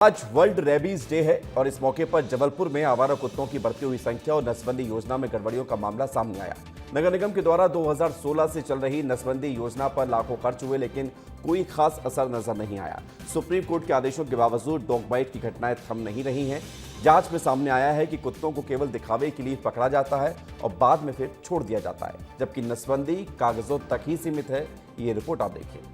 आज world rabies day है और इस मौके पर जबलपुर में आवारा कुत्तों की बढ़ती हुई संख्या और नसबंदी योजना में गड़बड़ियों का मामला सामने आया। नगर निगम के द्वारा 2016 से चल रही नसबंदी योजना पर लाखों खर्च हुए, लेकिन कोई खास असर नजर नहीं आया। सुप्रीम कोर्ट के आदेशों के बावजूद डॉग बाइट की घटनाएं थम नहीं रही हैं। जांच में सामने आया है कि कुत्तों को केवल दिखावे के लिए पकड़ा जाता है और बाद में फिर छोड़ दिया जाता है, जबकि नसबंदी कागजों तक ही सीमित है। ये रिपोर्ट आप देखिए।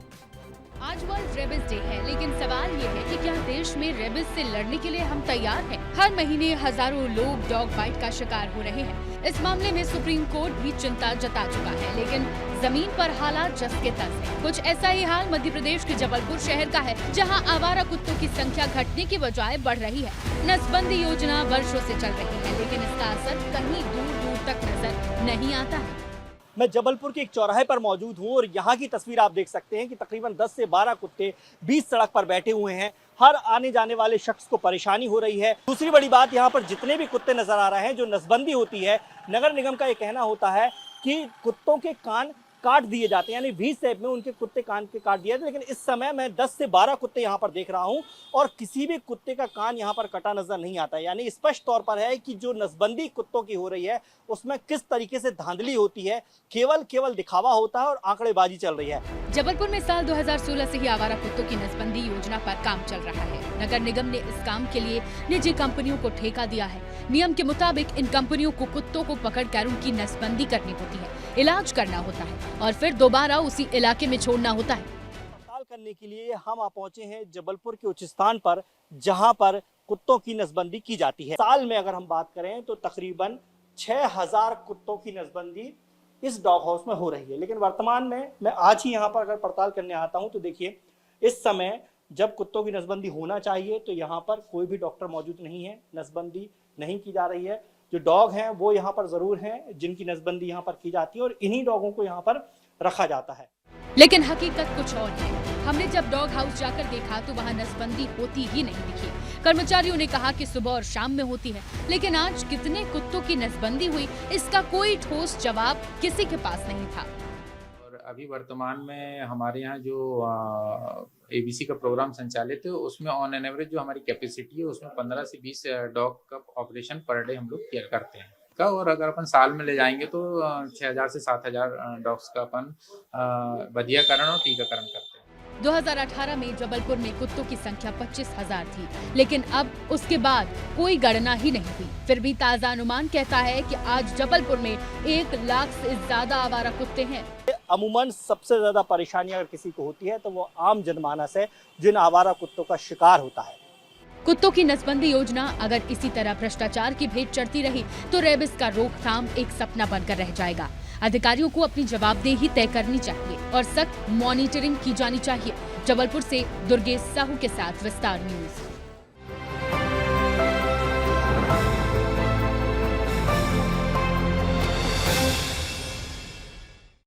आज वर्ल्ड रेबिस डे है, लेकिन सवाल ये है कि क्या देश में रेबिस से लड़ने के लिए हम तैयार हैं? हर महीने हजारों लोग डॉग बाइट का शिकार हो रहे हैं। इस मामले में सुप्रीम कोर्ट भी चिंता जता चुका है, लेकिन जमीन पर हालात जस के तस है। कुछ ऐसा ही हाल मध्य प्रदेश के जबलपुर शहर का है, जहां आवारा कुत्तों की संख्या घटने की बजाय बढ़ रही है। नसबंदी योजना वर्षों से चल रही है, लेकिन इसका असर कहीं दूर दूर तक नजर नहीं आता है। मैं जबलपुर के एक चौराहे पर मौजूद हूं और यहाँ की तस्वीर आप देख सकते हैं कि तकरीबन 10 से 12 कुत्ते बीच सड़क पर बैठे हुए हैं। हर आने जाने वाले शख्स को परेशानी हो रही है। दूसरी बड़ी बात, यहाँ पर जितने भी कुत्ते नजर आ रहे हैं, जो नसबंदी होती है, नगर निगम का ये कहना होता है कि कुत्तों के कान काट दिए जाते हैं, यानी 20 सेब में उनके कुत्ते कान के काट दिए जाते हैं। लेकिन इस समय मैं 10 से 12 कुत्ते यहाँ पर देख रहा हूँ और किसी भी कुत्ते का कान यहाँ पर कटा नजर नहीं आता है। यानी स्पष्ट तौर पर है कि जो नसबंदी कुत्तों की हो रही है उसमें किस तरीके से धांधली होती है, केवल दिखावा होता है और आंकड़ेबाजी चल रही है। जबलपुर में साल 2016 से ही आवारा कुत्तों की नसबंदी योजना पर काम चल रहा है। नगर निगम ने इस काम के लिए निजी कंपनियों को ठेका दिया है। नियम के मुताबिक इन कंपनियों को कुत्तों को पकड़कर उनकी नसबंदी करनी होती है, इलाज करना होता है और फिर दोबारा उसी इलाके में छोड़ना होता है। पड़ताल करने के लिए हम आ पहुंचे हैं जबलपुर के उच्च स्थान पर, जहां पर कुत्तों की नसबंदी की जाती है। साल में अगर हम बात करें तो तकरीबन 6000 कुत्तों की नसबंदी इस डॉग हाउस में हो रही है। लेकिन वर्तमान में मैं आज ही यहाँ पर अगर पड़ताल करने आता हूँ तो देखिए, इस समय जब कुत्तों की नसबंदी होना चाहिए तो यहाँ पर कोई भी डॉक्टर मौजूद नहीं है, नसबंदी नहीं की जा रही है। जो डॉग हैं वो यहाँ पर जरूर हैं जिनकी नसबंदी यहाँ पर की जाती है और इन्हीं डॉगों को यहाँ पर रखा जाता है। लेकिन हकीकत कुछ और है। हमने जब डॉग हाउस जाकर देखा तो वहाँ नसबंदी होती ही नहीं दिखी। कर्मचारियों ने कहा कि सुबह और शाम में होती है, लेकिन आज कितने कुत्तों की नसबंदी हुई, इसका कोई ठोस जवाब किसी के पास नहीं था। और अभी वर्तमान में हमारे यहाँ जो एबीसी का प्रोग्राम संचालित है, उसमें ऑन एन एवरेज जो हमारी कैपेसिटी है उसमें 15 से 20 डॉग का ऑपरेशन पर डे हम लोग केयर करते हैं का। और अगर अपन साल में ले जाएंगे तो 6000 से 7000 डॉग्स का अपन बधियाकरण और टीकाकरण करते हैं। 2018 में जबलपुर में कुत्तों की संख्या 25,000 थी, लेकिन अब उसके बाद कोई गणना ही नहीं हुई। फिर भी ताजा अनुमान कहता है कि आज जबलपुर में 1 लाख से ज्यादा आवारा कुत्ते हैं। अमूमन सबसे ज्यादा परेशानी अगर किसी को होती है तो वो आम जनमानस है, जिन आवारा कुत्तों का शिकार होता है। कुत्तों की नसबंदी योजना अगर इसी तरह भ्रष्टाचार की भेंट चढ़ती रही तो रेबिस का रोकथाम एक सपना बनकर रह जाएगा। अधिकारियों को अपनी जवाबदेही तय करनी चाहिए और सख्त मॉनिटरिंग की जानी चाहिए। जबलपुर से दुर्गेश साहू के साथ विस्तार न्यूज।